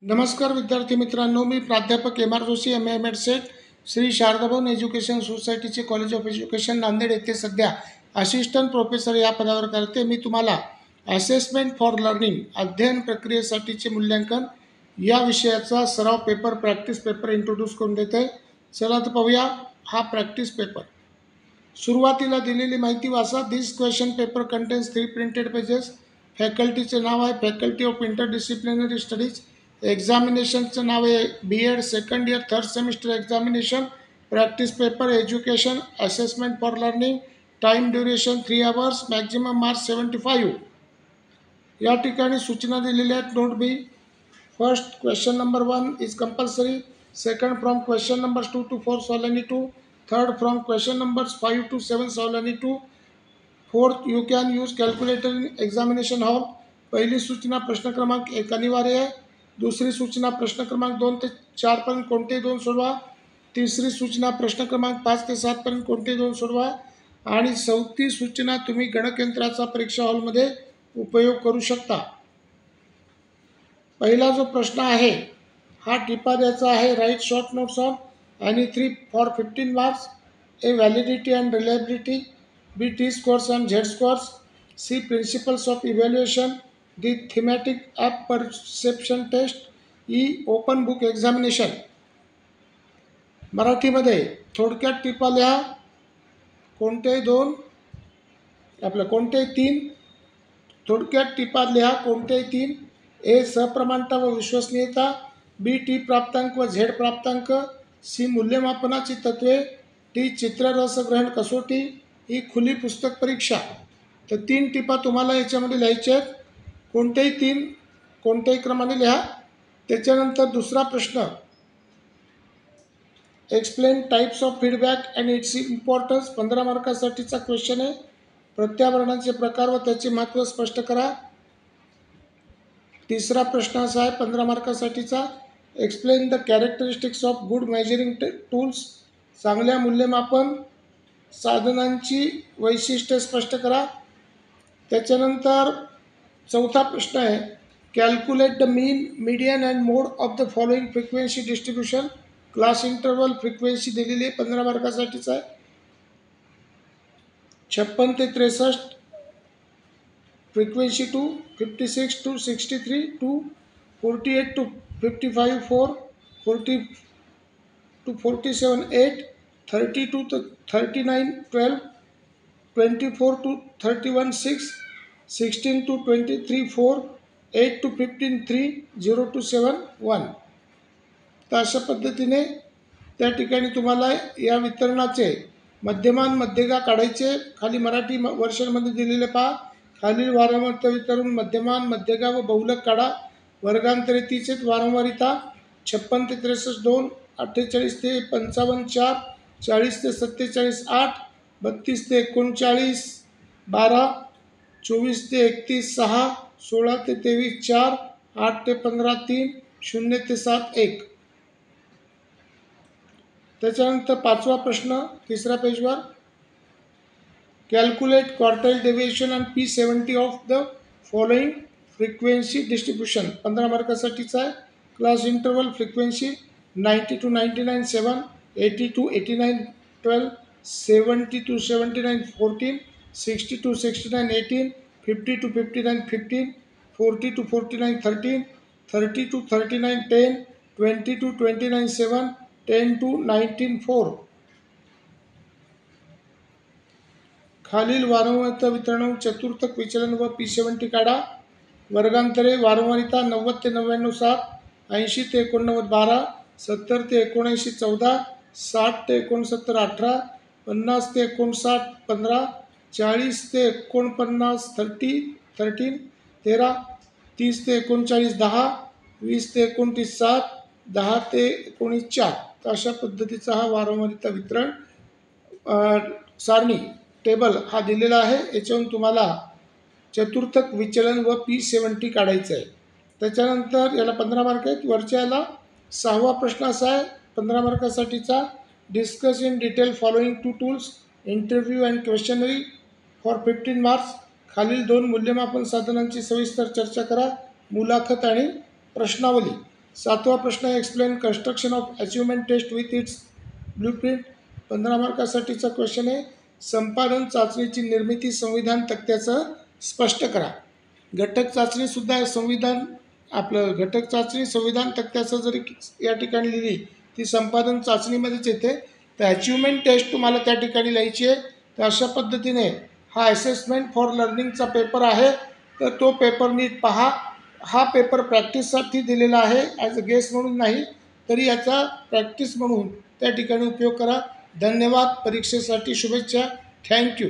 नमस्कार विद्यार्थी मित्रांनो, मी प्राध्यापक M R Joshi M SET Shri Sharadabhavan education सोसायटीचे कॉलेज ऑफ एज्युकेशन नांदेड येथे सध्या असिस्टंट प्रोफेसर या पदावर करते। मी तुम्हाला असेसमेंट फॉर लर्निंग अध्ययन प्रक्रियेसाठीचे मूल्यांकन या विषयाचा सराव पेपर प्रॅक्टिस पेपर इंट्रोड्यूस करून देते। चला तर पाहूया हा प्रॅक्टिस पेपर। सुरुवातीला दिलेली माहिती वाचा। This question paper contains 3 printed pages. फॅकल्टीचे नाव आहे फॅकल्टी ऑफ इंटरडिसिप्लिनरी स्टडीज। एग्जामिनेशनचं नाव आहे BEd second year third semester examination. Practice paper education assessment for learning. Time duration 3 hours. Maximum marks 75। या ठिकाणी सूचना दिलेल्या आहेत। Note B. First question number 1 is compulsory. Second from question numbers 2 to 4 solve any 2। Third from question numbers 5 to 7 solve any 2। Fourth you can use calculator in examination hall. पहिली सूचना प्रश्न क्रमांक 1 अनिवार्य आहे। दुसरी सूचना प्रश्न क्रमांक 2 ते 4 पर्यंत कोणते दोन सोडवा। तिसरी सूचना प्रश्न क्रमांक 5 ते 7 पर्यंत कोणते दोन सोडवा। आणि चौथी सूचना तुम्ही गणकयंत्राचा परीक्षा हॉलमध्ये उपयोग करू शकता। पहिला जो प्रश्न आहे हा टिपा द्यायचा आहे। राईट शॉर्ट नोट्स ऑन आणि 3 for 15 marks. A validity and reliability. B T scores and Z scores. C principles of evaluation. D thematic apperception test. E open book examination. मराठीमध्ये थोडक्यात टिपा लिहा। कोणतेही दोन कोणतेही तीन थोडक्यात टिपा लिहा। कोणतेही तीन। ए सप्रमाणता व विश्वसनीयता। बी टी प्राप्तांक व झेड प्राप्तांक। सी मूल्यमापनाची तत्वे। डी चित्ररसग्रहण कसोटी। ही खुली पुस्तक परीक्षा। तर 3 टिपा तुम्हाला याच्यामध्ये लिहायच्या आहेत। कोणतेही 3 कोणत्याही क्रमाने लिहा। त्याच्यानंतर दुसरा प्रश्न explain types of feedback and its importance. 15 मार्कासाठीचा क्वेश्चन आहे। प्रत्यावर्तनाचे प्रकार व त्याचे महत्त्व स्पष्ट करा। तिसरा प्रश्न असा आहे 15 मार्कासाठीचा। Explain the characteristics of good measuring tools. चांगल्या मूल्यमापन साधनांची वैशिष्ट्ये स्पष्ट करा। त्याच्यानंतर चौथा प्रश्न आहे calculate the mean median and mode of the following frequency distribution. Class interval frequency दिलेली आहे 15 मार्कासाठीचा आहे। 56 ते 63 frequency 2, 56 to 63 2, 48 to 55 4, 40 to 47 8, 32 to 39 12, 24 to 31 6, 16 to 23 4, 8 to 15 3, 0 to 7 1। तर अशा पद्धतीने त्या ठिकाणी तुम्हाला या वितरणाचे मध्यमान मध्यगा काढायचे। खाली मराठी वर्षनमध्ये दिलेले पहा। खालील वारंवारता वितरण मध्यमान मध्यगा व बहुलक काढा। वर्गांतरे 30 आहेत। वारंवारिता 56 ते 63 2, 48 ते 55 4, 40 ते 47 8, 32 ते 39 12, 24 ते 31 6, 16 ते 23 4, 8 ते 15 3, 0 ते 7 1। त्याच्यानंतर पाचवा प्रश्न तिसऱ्या पेजवर calculate quartile deviation and P70 of the following frequency distribution. 15 मार्कासाठीचा आहे। Class interval frequency 90 to 99 7, 80 to 89 12, 70 to 79 14, 60 to 69 18, 50 to 59 15, 40 to 49 13, 30 to 39 10, 20 to 29 7, 10 to 19 4। खालील वारंवारता वितरण चतुर्थक विचलन व P70 काढा। वर्गांतरे वारंवारिता 90 ते 99 7, 80 ते 89 12, 70 ते 79 14, 60 ते 69 18, 50 ते 59 15, 40 ते 49 13 13, 30 ते 39 10, 20 ते 29 7, 10 ते 19 4। तर अशा पद्धतीचा हा वारंवारिता वितरण सारणी टेबल हा दिलेला आहे। याच्यावरून तुम्हाला चतुर्थक विचलन व P70 काढायचं आहे। त्याच्यानंतर याला 15 मार्क आहेत। वरच्या याला 6वा प्रश्न असा आहे 15 मार्कासाठीचा discuss in detail following 2 tools interview and questionnaire for 15 marks. खालील 2 मूल्यमापन साधनांची सविस्तर चर्चा करा। मुलाखत आणि प्रश्नावली। 7वा प्रश्न आहे explain construction of achievement test with its blueprint. 15 मार्कासाठीचा क्वेश्चन आहे संपादन चाचणीची निर्मिती संविधान तक्त्याचं स्पष्ट करा. घटक चाचणीसुद्धा संविधान आपलं घटक चाचणी संविधान तक्त्याचं जरी या ठिकाणी लिहिली ती संपादन चाचणीमध्येच येते. तर अचिव्हमेंट टेस्ट तुम्हाला त्या ठिकाणी लिहायची आहे. तर अशा पद्धतीने हा असेसमेंट फॉर लर्निंगचा पेपर आहे. तर तो पेपर नीट पहा. हा पेपर प्रॅक्टिससाठी दिलेला आहे, ॲज अ गेस म्हणून नाही, तरी याचा प्रॅक्टिस म्हणून त्या ठिकाणी उपयोग करा. धन्यवाद. परीक्षेसाठी शुभेच्छा. थँक्यू.